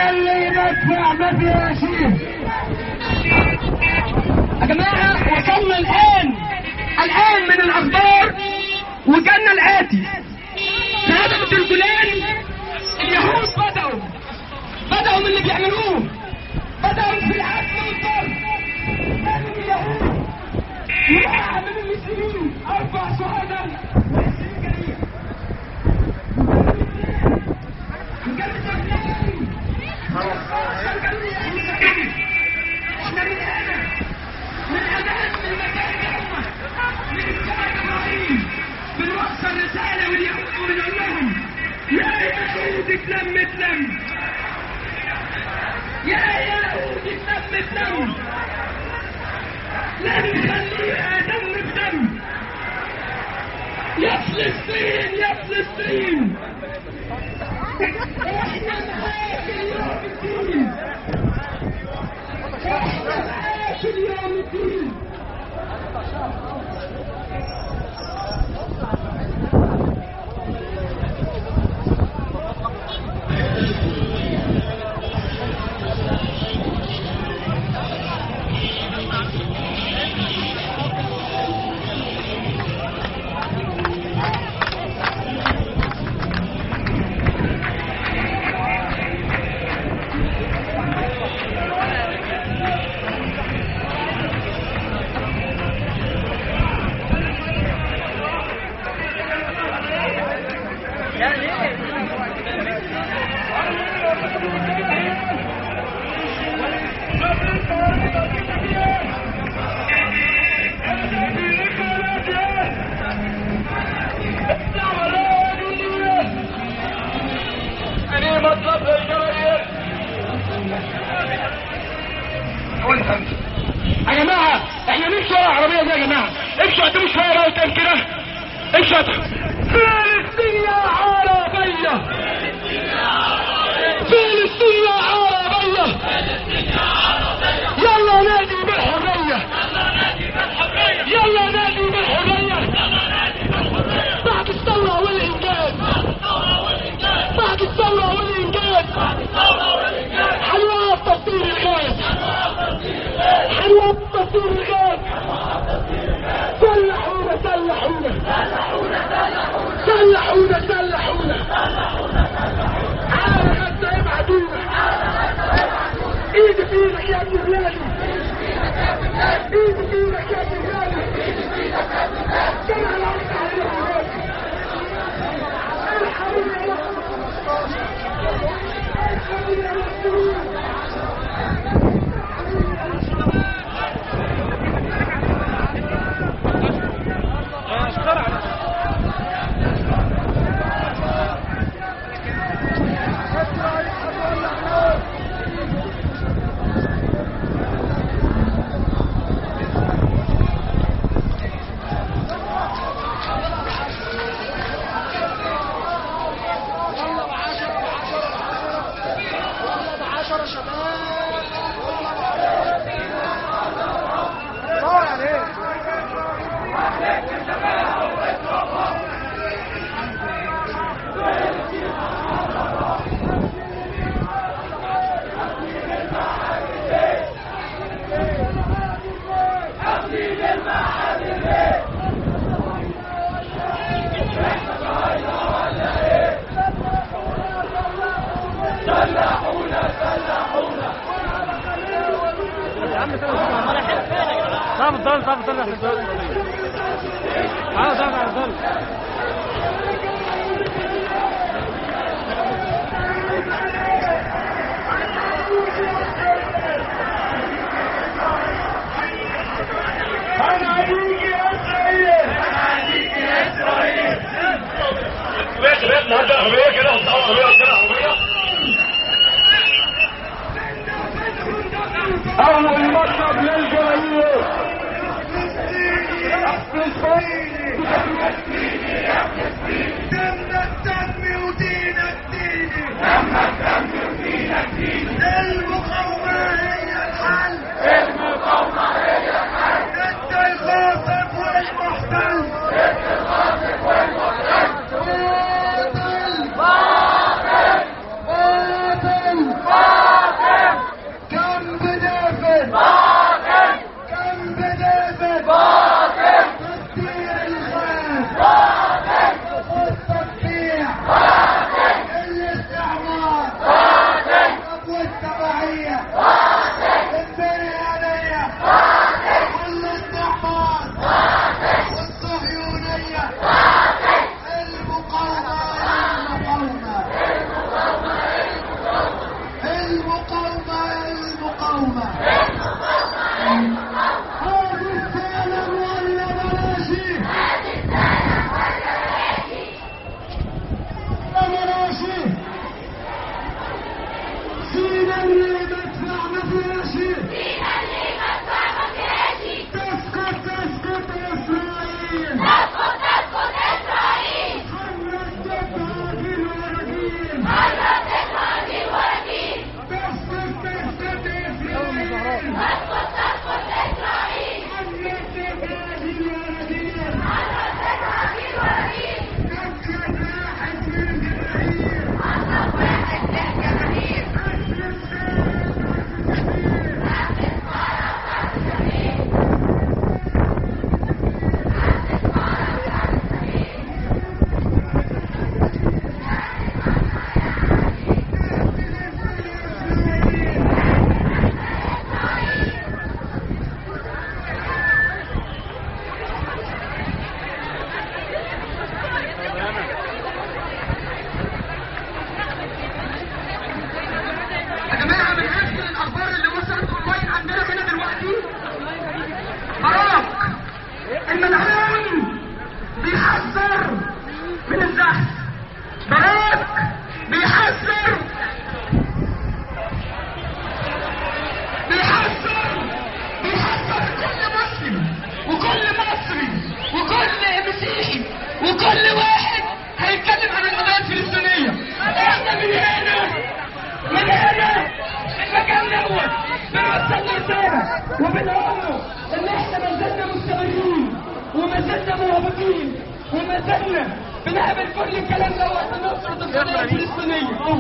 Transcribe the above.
انا اللي بدفع ما فيهاش. يا جماعه وصلنا الان من الاخبار وجالنا الاتي: في هدف الجولان اليهود بدأوا من اللي بيعملوه، بدأوا في العدل والضرب. لازم اليهود يوقع من المسلمين 4 شهداء و20 جريح. احنا من امان من مكان من الشعب ابراهيم بنوصل رساله واليهود ونقول لهم: يا يهود اتلم يا يهود اتلم، لا نخليها دم بدم. يا فلسطين يا فلسطين، احنا معاك اليوم الدين، احنا معاك اليوم الدين. يا جماعة احنا نمشي ورا العربية دي. يا جماعة امشوا قدموا شوية بقى قدام كده، امشوا. فلسطين يا عربية، فلسطين يا عربية، يلا نادي بالحرية، يلا نادي بالحرية، بعد الثورة والإنجاز، بعد الثورة والإنجاز، حلوة تطهير الغاز، حلوة تطهير الغاز. سلحونا سلحونا سلحونا سلحونا، على غزة ابعدونا. ايدي في ايدك يا ابن بلادي، ايدي في ايدك يا ابن بلادي. جمع الارض عليهم، الحقونا يا الحقونا يا مسلمين. صعب الضل صعب الضل احنا الضل صعب الضل. انا عليك يا اسرائيل، انا عليك يا اسرائيل. بيت نهدى العربية كده والعربية كده عربية. اول مطلب للجماهير فلسطين. لازلنا بنعمل كل الكلام ده عشان ننصر القضيه الفلسطينيه.